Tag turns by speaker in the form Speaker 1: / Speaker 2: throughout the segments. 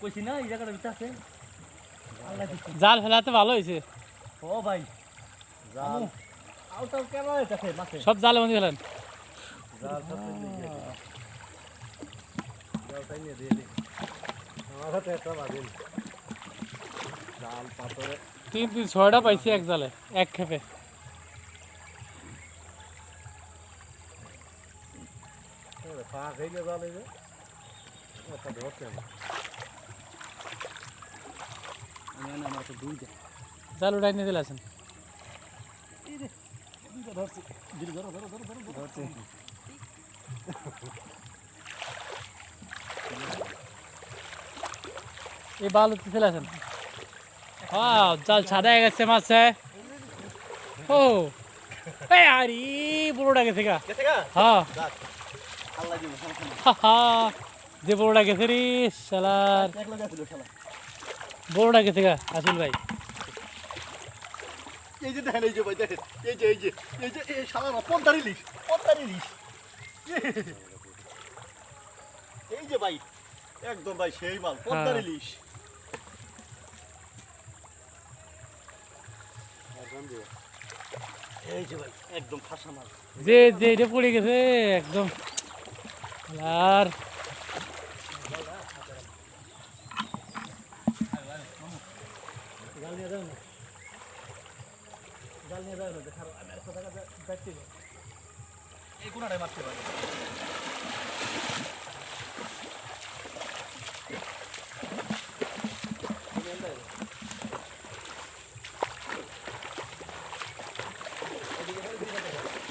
Speaker 1: কইছি না এই জায়গাটা ভিতরে আছে আল্লাহ দিছে
Speaker 2: জাল ফেলাতে ভালো হয়েছে
Speaker 1: ও ভাই জাল আউটাও কেমন হইতাছে মাছে
Speaker 2: সব জালে বন্দি ফেলেন
Speaker 1: জাল সব নিয়ে গিয়ে জালটাই নিয়ে দিয়ে দিই আমার হাতে একটা বাজিল জাল পাথরে
Speaker 2: 3-6টা পাইছি এক জালে এক খেপে
Speaker 1: পা খাইলে জাল এই যে একটা ধরতে হবে আমার তো দুইটা
Speaker 2: জাল উঠাই নিয়ে চলে আসেন
Speaker 1: দুইটা ধরছি ধরো ধরো ধরো ধরো ধরছি
Speaker 2: এই বাল উঠতে চলে আসেন জাল ছাড়া গেছে মাছে ও এই আরে বড়টা গেছে গা
Speaker 1: গেছে গা
Speaker 2: হ্যাঁ
Speaker 1: আল্লাহ দিন সমস্যা নেই
Speaker 2: হা যে বড়টা গেছে রে শালার
Speaker 1: এক লাগা ছিল শালা
Speaker 2: বড়টা গেছে গা আসিল ভাই
Speaker 1: এই যে দেখেন এই যে ভাই দেখেন এই যে এই শালা না পদ্মার ইলিশ এই যে ভাই একদম ভাই সেই মাল পদ্মার ইলিশ এই যে ভাই একদম খাসা মাল
Speaker 2: যে যে এটা পড়ে গেছে একদম আর
Speaker 1: জাল নিয়ে যাও না দেখারো আমি আর কথা যাচ্ছি এই কোনাটায় মারতে পারি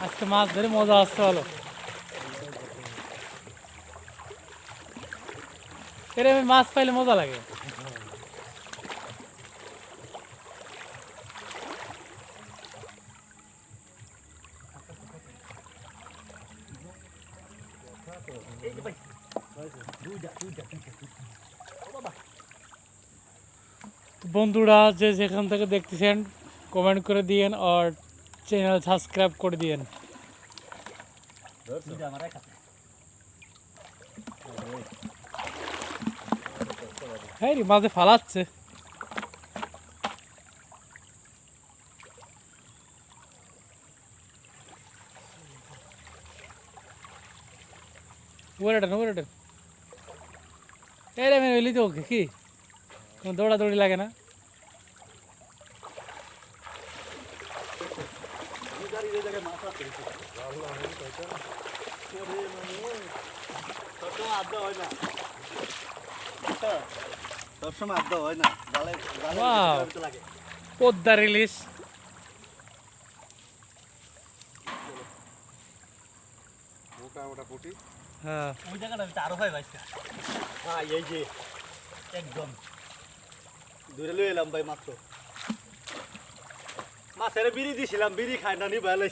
Speaker 2: আজকে মাছ ধরে মজা আসছে ভালো এরকম মাছ পাইলে মজা লাগে বন্ধুরা যে যেখান থেকে দেখতেছেন কমেন্ট করে দিয়েন আর চ্যানেল সাবস্ক্রাইব করে দিয়েন হ্যাঁ রে মাঝে ফালাচ্ছে ওরেটা এরে মেরে এলি তো ওকে কি দৌড়াদৌড়ি লাগে না
Speaker 1: সবসময় আড্ডা হয় না লাগে
Speaker 2: পদ্মার ইলিশ হ্যাঁ
Speaker 1: ওই জায়গাটা আরো ভাই বাইসা হ্যাঁ এই যে একদম দূরে লয়ে এলাম ভাই মাত্র মাছের বিড়ি দিছিলাম বিড়ি খায় না নি ভালো